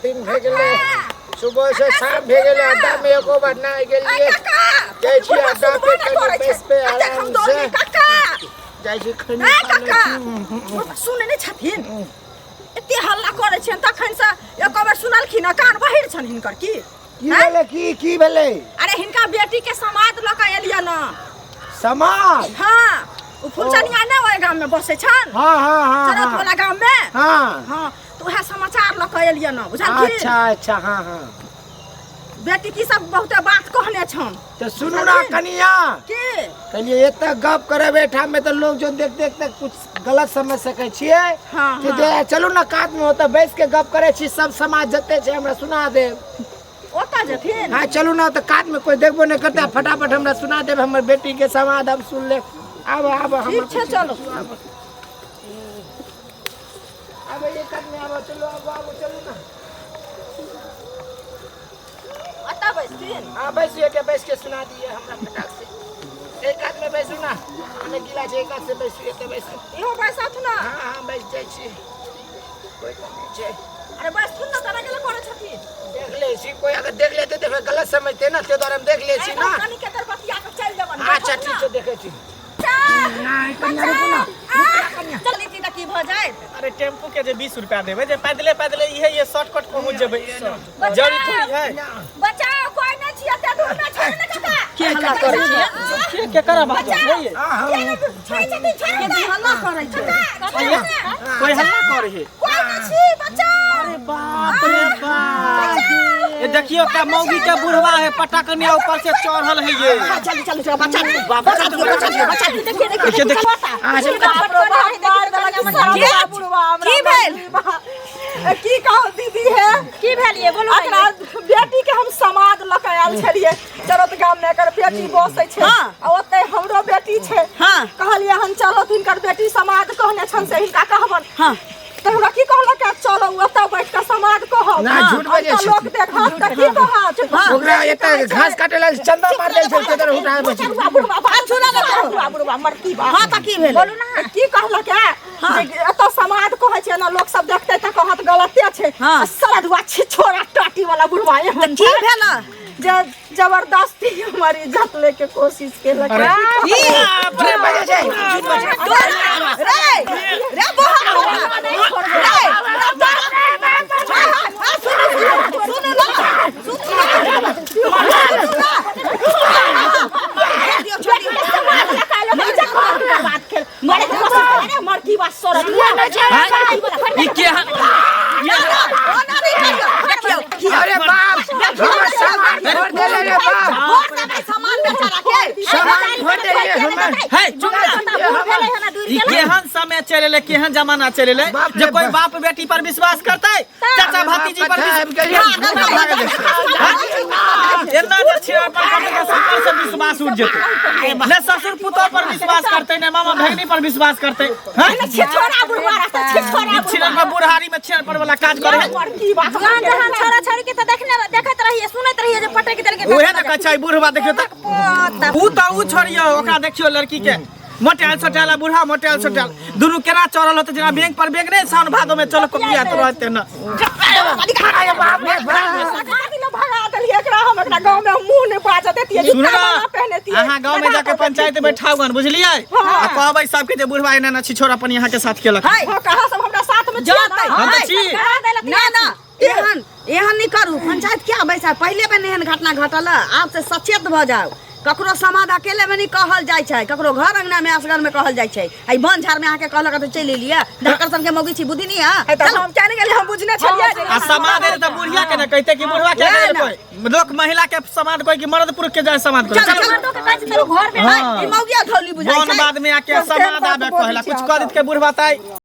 दिन भे गेले सुबह से शाम भे गेले अड्डा में एको बार ना गेलिए जाय छी अड्डा पे कनी बेस पे आराम से जाय छी खनी सुने नै छथिन एते हल्ला करे छन तखन से एक बार सुनलखिन कान बहिर छन हिनकर की भेले की भेले अरे हिनका बेटी के समाद लक एलिया न समाज हां उ फुलचनिया ने ओय गांव में बसे छन हां चरत वाला गांव में हां तो वह समाचार लक एलिया न बुझल की अच्छा हां बेटी की सब बहुत बात कहने छन तो सुनो ना कनिया की कनिया एते गप करे बैठा में तो लोग जो देख कुछ गलत समझ सके छिए कि चलो ना कात में होता बैठ के गप करे छी सब समाज जते छे हमरा सुना दे ओता जथिन हां चलो ना तो कात में कोई देखबो नहीं करता फटाफट हमरा सुना दे हमर बेटी के समाद अब सुन ले अब हम ठीक छे चलो अब ये कात में अब चलो अब चलो ना अता बैठिन हां बैठ के सुना दिए हमरा फटाक से एक हाथ में बैठू ना हमें गिला छे एक हाथ से बैठिए तो बैठ इहो बैसाथु ना हां बैठ जाय छी कोई नहीं छे अरे बैठुन ना तना गेले करे छथिन देख ले छी कोई अगर देख लेते तो फिर गलत समझते ना ते द्वारा हम देख ले छी ना कनी के तर बतिया के चल जबन अच्छा ठीक है देखे छी नहीं कन्या रुको ना चली थी त की भ जाए अरे टेम्पू के जे 20 रुपया देबे जे पैदले इहे शॉर्टकट पहुंच जेबे जरूरी थोड़ी है बचाओ कोई न छिया ते दूर में छोड़ न काका के हल्ला करे छी के करा बात है ये छोड़ छती हल्ला करे छी कोई हल्ला करे है कोई न छी बचाओ अरे बाप रे बाप ये देखियो का मौगी के बुढ़वा है पटकनिया ऊपर से चढ़ल है ये चल बचा देखिए की भेल की कहो दीदी है की भेल ये बोलो एकरा बेटी के हम समाद लक आयल छलिए चरत गाम में एकर बेटी बसै छै आ ओते हमरो बेटी छै कहलिए हम चलो तिनकर बेटी समाद कहने छन से हिनका कहबन तो हमरा की कहला के चलो ओता बैठ के समाद कहब ना झूठ बजे छी लोग देखत त की कहत ओकरा एते घास काटे ला चंदा मार दे छै तेरे उठाए बची बुढ़वा मर की बात हां त की भेल बोलू ना की कहला के एत समाद कहै छै ना लोग सब देखते त कहत गलते छै सरदुआ छिछोरा टाटी वाला बुढ़वा एहन की भेल जे जबरदस्ती हमारी इज्जत लेके कोशिश केलक अरे बजे छै रे अरे बाप सामान छोड़ दे रे बाप सामान बेचारा के सामान छोड़ दे रे हमर है चुप ई केहन समय चलेले केहन जमाना चलेले जे कोई बाप बेटी पर विश्वास करते चाचा भतीजी पर एना जे छिया पर कते संकर से विश्वास उठ जेते ने ससुर पुतो पर विश्वास करते ने मामा भगिनी पर विश्वास करते हैं छिछोरा बुढ़वा रहता छिछोरा छिछोरा में बुढ़ारी में छिछर पर वाला काज करे की बात जहां छोरा छोरी के त देखत रहिए सुनत रहिए जे पटक देल के ओहे न कछाई बुढ़वा देखियो त ऊ छोड़ियो ओकरा देखियो लड़की के मोटेल सोटेला बुढ़ा मोटेल सोटेल दुनु केना चढ़ल होते जना बैंक पर बैंक नहीं साउन भादो में चल कोपिया तो रहते न अरे बाप रे भगा देलिए एकरा हम एकरा गांव में मुंह ने बाजा देतिए जूता पहने दिए अहां गांव में जाके पंचायत में ठाउगन बुझलिए आ कहबै सब के जे बुढ़वा एना न छिछोरा अपन यहां के साथ केलक हां कहां सब हमरा साथ में जाते हम त छी ना एहन नहीं करू पंचायत क्या बैसा पहले पे एहन घटना घटल आप से सचेत भ जाओ ककरो समाद अकेले में नहीं कहल जाय छै ककरो घर अंगना में असगर में कहल जाय छै आई बन झाड़ में आके कहलक त चल लिया डॉक्टर सब के मौगी छी बुद्धि नहीं है चल हम जाने गेले हम बुझने छलिए आ समाद रे त बुढ़िया के न कहते कि बुढ़वा के कोई लोक महिला के समाद कोई कि मर्द पुरुष के जाय समाद चल तो के कहै छै घर में ई मौगिया धौली बुझाय छै बाद में आके समाद आबे कहला कुछ कर के बुढ़वा ताई